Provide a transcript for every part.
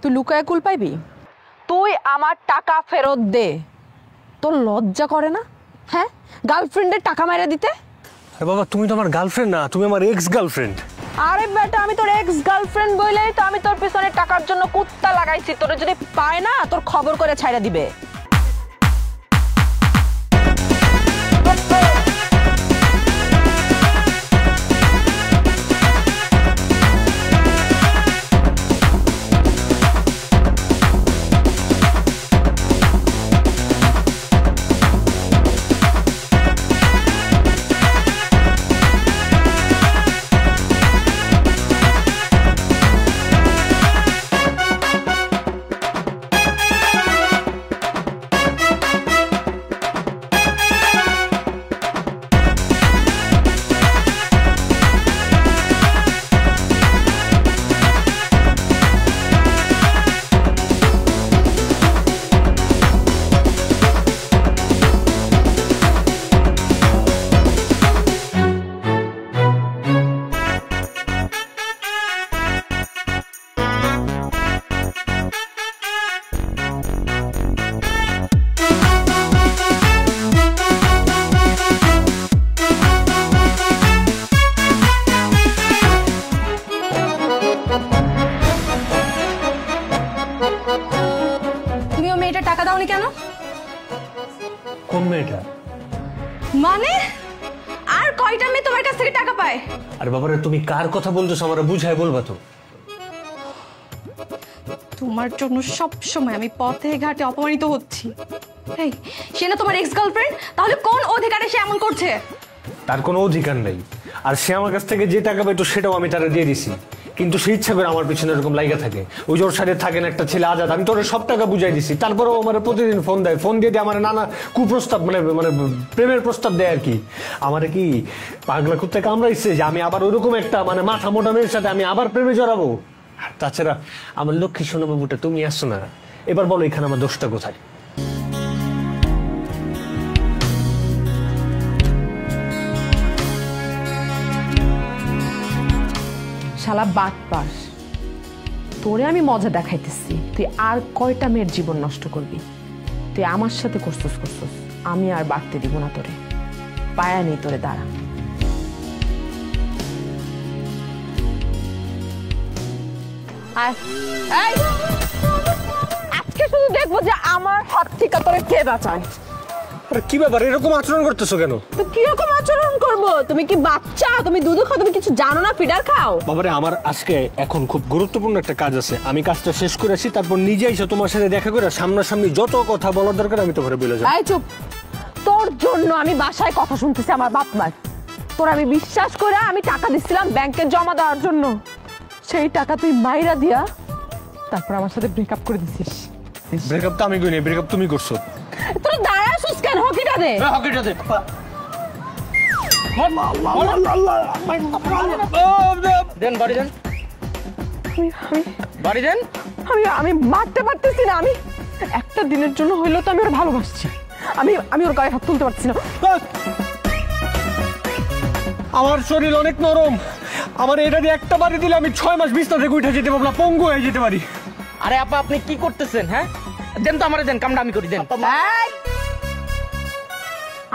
তুই লুকায় কুল পাইবি? তুই আমার টাকা ফেরত দে। তোর লজ্জা করে না? হ্যাঁ, গার্লফ্রেন্ডের টাকা মেরে দিতে? আরে বাবা, তুমি তো আমার গার্লফ্রেন্ড না, তুমি আমার এক্স গার্লফ্রেন্ড। আরে বেটা, আমি তোর এক্স গার্লফ্রেন্ড বইলেই তো আমি তোর পিছনে টাকার জন্য কুত্তা লাগাইছি। তোরে যদি পায় না, তোর খবর করে ছাইড়া দিবে। কোন মেয়েটা? মানে আর কয়টা মেয়ে তোমার কাছ থেকে টাকা পায়? আরে বাবারে, তুমি কার কথা বলতেছো আমারে বুঝায় বলবা তো। তোমার জন্য সব সময় আমি পথে ঘাটে অপমানিত হচ্ছি। এই, সে না তোমার এক্স গার্লফ্রেন্ড? তাহলে কোন অধিকারে সে এমন করছে? তার কোনো অধিকার নেই। আর সে আমার কাছ থেকে যে টাকা পেতো সেটাও আমি তারা দিয়ে দিছি, কিন্তু সে ইচ্ছা করে আমার পিছনে এরকম লাইগা থাকে। ওই জোর সাথে থাকেন একটা ছেলে আজাদ, আমি তোর সব টাকা বুঝাই দিছি, তারপরেও আমার প্রতিদিন ফোন দেয়, ফোন দিয়ে আমার নানা কুপ্রস্তাব মানে মানে প্রেমের প্রস্তাব দেয় আর কি। আমার কি পাগলা কুত্তে কামড়াইছে যে আমি আবার ওইরকম একটা মানে মাথা মোটা মেয়ের সাথে আমি আবার প্রেমে জড়াবো? তাছাড়া আমার লক্ষ্মী সোনা বাবুটা তুমি আসছো না, এবার বলো এখানে আমার দোষটা কোথায়? শালা বাটপার, তোরে আমি মজা দেখাইতেছি, তুই আর কয়টা মেয়ের জীবন নষ্ট করবি? তুই আমার সাথে করছস, আমি আর বাড়তে দিব না তোরে। পায়া নেই তোরে, দাঁড়া। আজকে শুধু দেখবো যে আমার হাত থেকে তোরে কে বাঁচায়। কি ব্যাপার, এরকম আচরণ করতেছো কেন? তো কিরকম আচরণ করবো? তুমি কি বাচ্চা? তুমি দুধ খাও? তুমি কিছু জানো না? ফিডার খাও? বাবারে, আমার আজকে এখন খুব গুরুত্বপূর্ণ একটা কাজ আছে, আমি কাজটা শেষ করে আসি, তারপর নিজে এসে তোমার সাথে দেখা করে সামনাসামনি যত কথা বলার দরকার আমি তো ঘরে বলে যাবো। এই চুপ! তোর জন্য আমি বাসায় কথা শুনতেছি আমার বাপ মার। তোর আমি বিশ্বাস করে আমি টাকা দিচ্ছিলাম ব্যাংকে জমা দেওয়ার জন্য, সেই টাকা তুই মাইরা দিয়া তারপর আমার সাথে ব্রেকআপ করে দিছিস। ব্রেকআপ তো আমি করিনি, ব্রেকআপ তুমি করছো। তোর দাঁড়াছিস কেন? হকিটা দে, হকিটা দে। দেন বাড়ি দেন, বাড়ি দেন। আমি মারতে পারতেছি না। আমি একটা দিনের জন্য হইলেও তো আমি ওর ভালোবাসছি। আমি ওর গায়ে হাত তুলতে পারছি না। আমার শরীর অনেক নরম, আমার এটা দিয়ে একটা বাড়ি দিলে আমি 6 মাস বিছনা থেকে উঠে যেতে পারবো না, পঙ্গু হয়ে যেতে পারি। আরে আপা, আপনি কি করতেছেন? হ্যাঁ, দেন তো আমারে, দেন, কামটা আমি করি, দেন।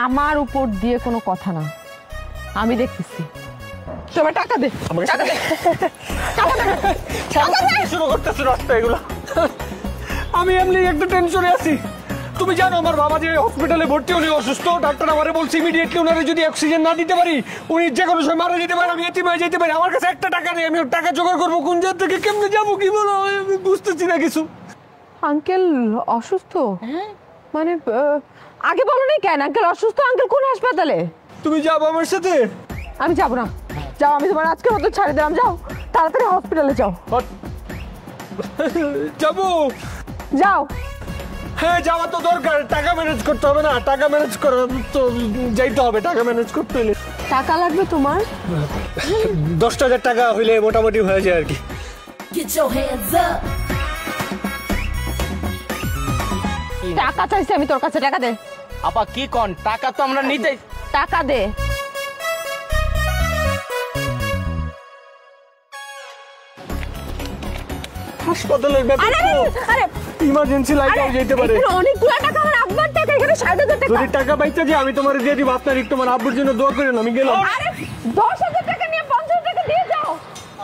আমার উপর দিয়ে কোনো কথা না, আমি দেখতেছি। তোমার টাকা দে, টাকা দে, টাকা দে। শুরু করতেছো রাস্তা এগুলো। আমি এমনি একটু টেনশনে আছি। তুমি জানো আমার বাবা যে হসপিটালে ভর্তি, উনি অসুস্থ। ডাক্তার আমারে বলছে ইমিডিয়েটলি ওনারে যদি অক্সিজেন না দিতে পারি উনি যে কোনো সময় মারা যেতে পারে, আমি এতিম হয়ে যেতে পারি। আমার কাছে একটা টাকা নেই, আমি টাকা জোগাড় করবো কোন জায়গা থেকে, কেমনে যাবো, কি বলো, আমি বুঝতেছি না কিছু। আঙ্কেল অসুস্থ? মানে আগে বলো না কেন আঙ্কেল অসুস্থ? আঙ্কেল কোন হাসপাতালে? তুমি যাবো আমার সাথে? আমি যাবো না। যাও, আমি তোমার আজকের মতো ছাড়ে দিলাম। যাও তাড়াতাড়ি হসপিটালে যাও। যাবো? যাও। হ্যাঁ, যাওয়া তো দরকার, টাকা ম্যানেজ করতে হবে না? টাকা ম্যানেজ করা তো যাইতে হবে, টাকা ম্যানেজ করতে হলে। টাকা লাগবে তোমার? 10,000 টাকা হইলে মোটামুটি হয়ে যায় আর কি। টাকা চাইছি আমি তোর কাছে, টাকা দে। আপা কি কোন? টাকা তো আমরা নিজেই। টাকা দে। হাসপাতালের ব্যাপার আরে তো আরে ইমার্জেন্সি লাইনে যেতে পারে। এখানে অনেকগুলো টাকা আমার আব্বার টাকা, এখানে 60,000 টাকা। যদি টাকা পাইতে যে আমি তোমার দিয়ে দিব, আপনার একটু আমার আব্বুর জন্য দোয়া করেন, আমি গেলাম। আরে 10,000 টাকা নিয়ে 50 টাকা দিয়ে যাও।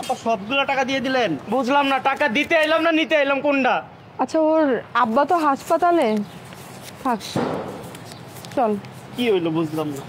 আপা সবগুলো টাকা দিয়ে দিলেন? বুঝলাম না, টাকা দিতে এলাম না নিতে এলাম কোনটা? আচ্ছা ওর আব্বা তো হাসপাতালে থাক, চল। কি হইলো বুঝলাম না।